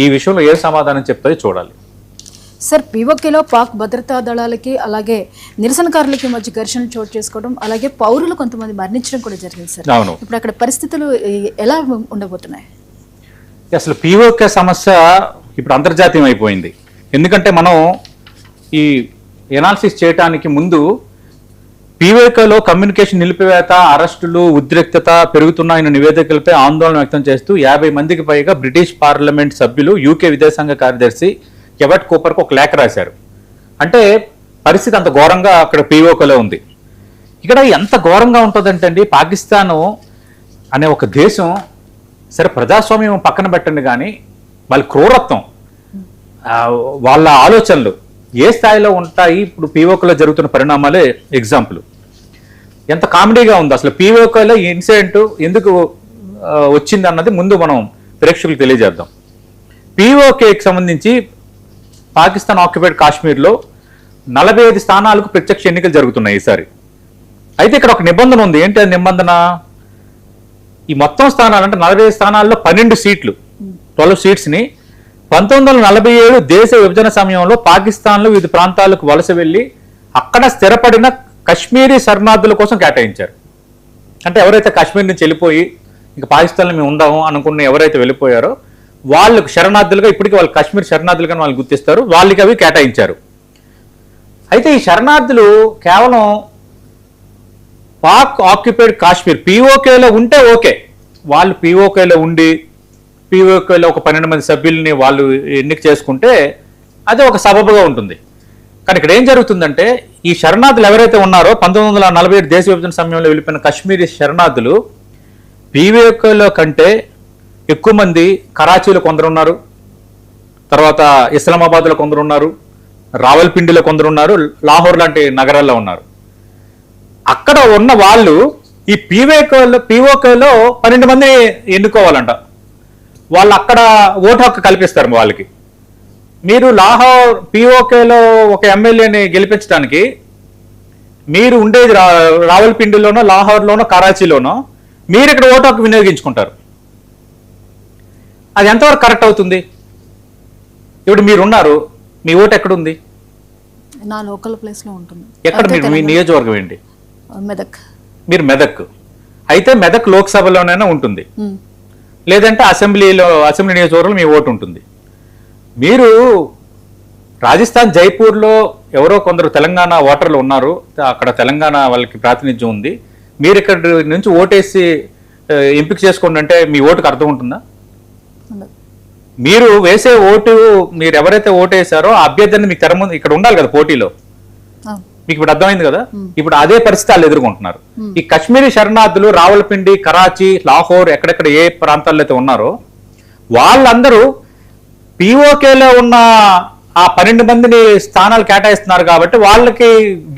ఈ విషయంలో ఏ సమాధానం చెప్తారో చూడాలి. సార్, పీఓకేలో పాక్ భద్రతా దళాలకి అలాగే నిరసనకారులకి మధ్య ఘర్షణలు చోటు చేసుకోవడం, అలాగే పౌరులు కొంతమంది మరణించడం కూడా జరిగింది సార్. అవును. ఇప్పుడు అక్కడ పరిస్థితులు ఎలా ఉండబోతున్నాయి? అసలు పీఓకే సమస్య ఇప్పుడు అంతర్జాతీయం అయిపోయింది. ఎందుకంటే మనం ఈ ఎనాలిసిస్ చేయడానికి ముందు పీఓకేలో కమ్యూనికేషన్ నిలిపివేత, అరెస్టులు, ఉద్రిక్తత పెరుగుతున్నాయన్న నివేదికలపై ఆందోళన వ్యక్తం చేస్తూ 50 మందికి పైగా బ్రిటిష్ పార్లమెంట్ సభ్యులు యూకే విదేశాంగ కార్యదర్శి కెవెట్ కూపర్కు ఒక లేఖ రాశారు. అంటే పరిస్థితి అంత ఘోరంగా అక్కడ పీఓకేలో ఉంది. ఇక్కడ ఎంత ఘోరంగా ఉంటుందంటే అండి, పాకిస్తాను అనే ఒక దేశం, సరే ప్రజాస్వామ్యం పక్కన పెట్టండి కానీ వాళ్ళ క్రూరత్వం, వాళ్ళ ఆలోచనలు ఏ స్థాయిలో ఉంటాయి. ఇప్పుడు పీఓకేలో జరుగుతున్న పరిణామాలే ఎగ్జాంపుల్. ఎంత కామెడీగా ఉంది అసలు. పీఓకేలో ఈ ఇన్సిడెంట్ ఎందుకు వచ్చింది అన్నది ముందు మనం ప్రేక్షకులకు తెలియజేద్దాం. పీఓకేకి సంబంధించి పాకిస్తాన్ ఆక్యుపైడ్ కాశ్మీర్లో 45 స్థానాలకు ప్రత్యక్ష ఎన్నికలు జరుగుతున్నాయి ఈసారి. అయితే ఇక్కడ ఒక నిబంధన ఉంది. ఏంటి అది నిబంధన? ఈ మొత్తం స్థానాలు అంటే 45 స్థానాల్లో 12 సీట్లు, 12 సీట్స్ని 1947 దేశ విభజన సమయంలో పాకిస్తాన్లో వివిధ ప్రాంతాలకు వలస వెళ్ళి అక్కడ స్థిరపడిన కశ్మీరీ శరణార్థుల కోసం కేటాయించారు. అంటే ఎవరైతే కాశ్మీర్ నుంచి వెళ్ళిపోయి ఇంకా పాకిస్తాన్లో మేము ఉందాము అనుకున్న ఎవరైతే వెళ్ళిపోయారో వాళ్ళకు శరణార్థులుగా, ఇప్పటికీ వాళ్ళు కాశ్మీర్ శరణార్థులుగా వాళ్ళు గుర్తిస్తారు, వాళ్ళకి అవి కేటాయించారు. అయితే ఈ శరణార్థులు కేవలం పాక్ ఆక్యుపైడ్ కాశ్మీర్ పీఓకేలో ఉంటే ఓకే, వాళ్ళు పీఓకేలో ఉండి పీఓకేలో ఒక 12 మంది సభ్యుల్ని వాళ్ళు ఎన్నిక చేసుకుంటే అదే ఒక సబబుగా ఉంటుంది. కానీ ఇక్కడ ఏం జరుగుతుందంటే, ఈ శరణార్థులు ఎవరైతే ఉన్నారో 1947 దేశ విభజన సమయంలో వెళ్ళిపోయిన కశ్మీరీ శరణార్థులు పీఓకేలో కంటే ఎక్కువ మంది కరాచీలో కొందరు ఉన్నారు, తర్వాత ఇస్లామాబాద్లో కొందరు ఉన్నారు, రావల్పిండిలో కొందరు ఉన్నారు, లాహోర్ లాంటి నగరాల్లో ఉన్నారు. అక్కడ ఉన్న వాళ్ళు ఈ పీఓకేలో 12 మంది ఎన్నుకోవాలంట. వాళ్ళు అక్కడ ఓటు హక్కు కల్పిస్తారు వాళ్ళకి. మీరు లాహోర్ పీఓకేలో ఒక ఎమ్మెల్యేని గెలిపించడానికి మీరు ఉండేది రావల్పిండిలోనో, లాహోర్లోనో, కరాచీలోనో, మీరు ఇక్కడ ఓటు హక్కు వినియోగించుకుంటారు. అది ఎంతవరకు కరెక్ట్ అవుతుంది? ఇప్పుడు మీరున్నారు, మీ ఓటు ఎక్కడుంది? నా లోకల్ ప్లేస్లో ఉంటుంది. ఎక్కడ? మీరు మీ నియోజకవర్గం ఏంటి? మెదక్. మీరు మెదక్ అయితే మెదక్ లోక్సభలోనైనా ఉంటుంది, లేదంటే అసెంబ్లీ నియోజకవర్గంలో మీ ఓటు ఉంటుంది. మీరు రాజస్థాన్ జైపూర్లో ఎవరో కొందరు తెలంగాణ ఓటర్లు ఉన్నారు, అక్కడ తెలంగాణ వాళ్ళకి ప్రాతినిధ్యం ఉంది, మీరు ఇక్కడ నుంచి ఓటేసి ఎంపిక చేసుకోండి అంటే మీ ఓటుకు అర్థం ఉంటుందా? మీరు వేసే ఓటు, మీరు ఎవరైతే ఓటు వేసారో ఆ అభ్యర్థిని మీకు తెర ముందు ఇక్కడ ఉండాలి కదా పోటీలో. మీకు ఇప్పుడు అర్థమైంది కదా. ఇప్పుడు అదే పరిస్థితి వాళ్ళు ఎదుర్కొంటున్నారు. ఈ కశ్మీరీ శరణార్థులు రావల్పిండి, కరాచీ, లాహోర్, ఎక్కడెక్కడ ఏ ప్రాంతాల్లో అయితే ఉన్నారో వాళ్ళందరూ పీఓకేలో ఉన్న ఆ 12 మందిని స్థానాలు కేటాయిస్తున్నారు కాబట్టి వాళ్ళకి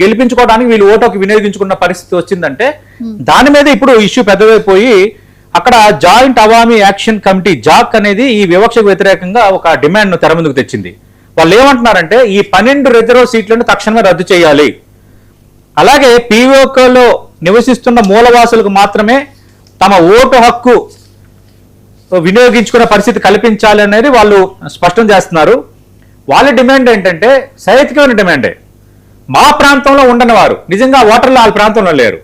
గెలిపించుకోవడానికి వీళ్ళు ఓటుకు వినియోగించుకున్న పరిస్థితి వచ్చిందంటే దాని మీద ఇప్పుడు ఇష్యూ పెద్దదైపోయి అక్కడ joint Awami action committee Jack అనేది ఈ వివక్షకు వ్యతిరేకంగా ఒక డిమాండ్ను తెర ముందుకు తెచ్చింది. వాళ్ళు ఏమంటున్నారంటే ఈ 12 రిజర్వ్ సీట్లను తక్షణమే రద్దు చేయాలి, అలాగే పీఓకేలో నివసిస్తున్న మూలవాసులకు మాత్రమే తమ ఓటు హక్కు వినియోగించుకునే పరిస్థితి కల్పించాలి అనేది వాళ్ళు స్పష్టం చేస్తున్నారు. వాళ్ళ డిమాండ్ ఏంటంటే సైతికమైన డిమాండే. మా ప్రాంతంలో ఉండని వారు, నిజంగా ఓటర్లు వాళ్ళ ప్రాంతంలో లేరు,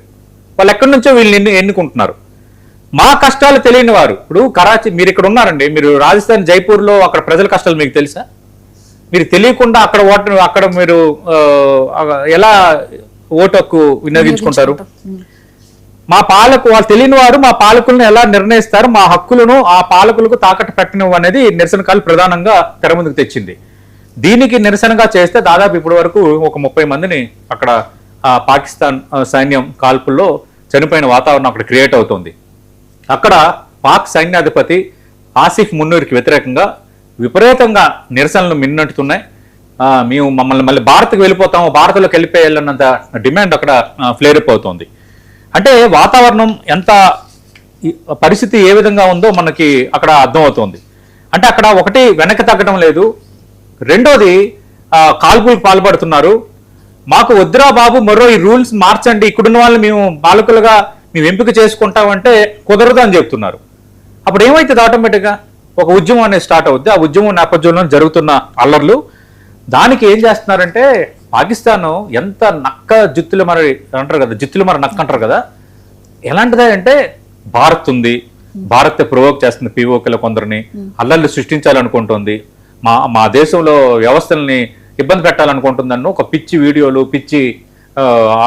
వాళ్ళు ఎక్కడి నుంచో వీళ్ళని ఎన్నుకుంటున్నారు. మా కష్టాలు తెలియని వారు, ఇప్పుడు కరాచీ, మీరు ఇక్కడ ఉన్నారండి, మీరు రాజస్థాన్ జైపూర్లో అక్కడ ప్రజల కష్టాలు మీకు తెలుసా? మీరు తెలియకుండా అక్కడ మీరు ఎలా ఓటు హక్కు వినియోగించుకుంటారు? మా వాళ్ళు తెలియని వారు మా పాలకులను ఎలా నిర్ణయిస్తారు, మా హక్కులను ఆ పాలకులకు తాకట్టు పెట్టనివ్వు అనేది నిరసనకాలు ప్రధానంగా తెర ముందుకు తెచ్చింది. దీనికి నిరసనగా చేస్తే దాదాపు ఇప్పటి వరకు ఒక 30 మందిని అక్కడ పాకిస్తాన్ సైన్యం కాల్పుల్లో చనిపోయిన వాతావరణం అక్కడ క్రియేట్ అవుతుంది. అక్కడ పాక్ సైన్యాధిపతి ఆసిఫ్ మున్నూర్కి వ్యతిరేకంగా విపరీతంగా నిరసనలు మిన్నట్టుతున్నాయి. మేము మళ్ళీ భారత్కి వెళ్ళిపోతాము, భారత్లోకి వెళ్ళిపోయాలన్నంత డిమాండ్ అక్కడ ఫ్లేరప్ అవుతుంది. అంటే వాతావరణం ఎంత, పరిస్థితి ఏ విధంగా ఉందో మనకి అక్కడ అర్థమవుతోంది. అంటే అక్కడ ఒకటి వెనక్కి తగ్గడం లేదు, రెండోది కాల్పులకు పాల్పడుతున్నారు. మాకు వద్దురా బాబు, మరో ఈ రూల్స్ మార్చండి, ఇక్కడున్న వాళ్ళు మేము పాలకులుగా మేము ఎంపిక చేసుకుంటామంటే కుదరదు అని చెప్తున్నారు. అప్పుడు ఏమవుతుంది? ఆటోమేటిక్గా ఒక ఉద్యమం అనేది స్టార్ట్ అవుద్ది. ఆ ఉద్యమం నేపథ్యంలో జరుగుతున్న అల్లర్లు, దానికి ఏం చేస్తున్నారంటే పాకిస్తాన్ ఎంత నక్క జిత్తులు మరి అంటారు కదా, జిత్తులు మరి నక్క అంటారు కదా, ఎలాంటిదే అంటే భారత్ ఉంది, భారత్ ప్రొవోక్ చేస్తుంది పీఓకేలో కొందరిని, అల్లర్లు సృష్టించాలనుకుంటుంది, మా దేశంలో వ్యవస్థల్ని ఇబ్బంది పెట్టాలనుకుంటుందన్న ఒక పిచ్చి వీడియోలు, పిచ్చి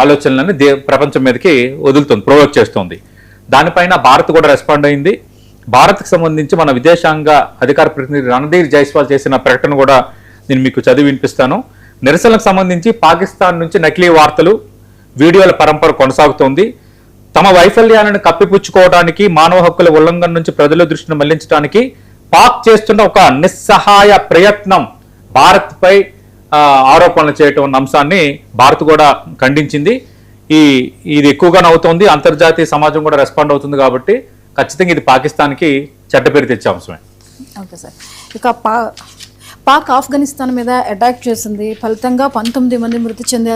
ఆలోచనలని ప్రపంచం మీదకి వదులుతుంది, ప్రొవోక్ చేస్తుంది. దానిపైన భారత్ కూడా రెస్పాండ్ అయింది. భారత్కి సంబంధించి మన విదేశాంగ అధికార ప్రతినిధి రణధీర్ జైస్వాల్ చేసిన ప్రకటన కూడా నేను మీకు చదివి వినిపిస్తాను. నిరసనలకు సంబంధించి పాకిస్తాన్ నుంచి నకిలీ వార్తలు, వీడియోల పరంపర కొనసాగుతోంది. తమ వైఫల్యాలను కప్పిపుచ్చుకోవడానికి, మానవ హక్కుల ఉల్లంఘన నుంచి ప్రజల దృష్టిని మళ్లించడానికి పాక్ చేస్తున్న ఒక నిస్సహాయ ప్రయత్నం, భారత్పై ఆరోపణలు చేయటం అన్న అంశాన్ని భారత్ కూడా ఖండించింది. ఇది ఎక్కువగానే అవుతోంది, అంతర్జాతీయ సమాజం కూడా రెస్పాండ్ అవుతుంది. కాబట్టి ఖచ్చితంగా ఇది పాకిస్తాన్కి చెడ్డ పేరు తెచ్చే అంశమే. Okay sir. ఇక పాక్ ఆఫ్ఘనిస్తాన్ మీద అటాక్ చేసింది, ఫలితంగా 19 మంది మృతి చెందారు.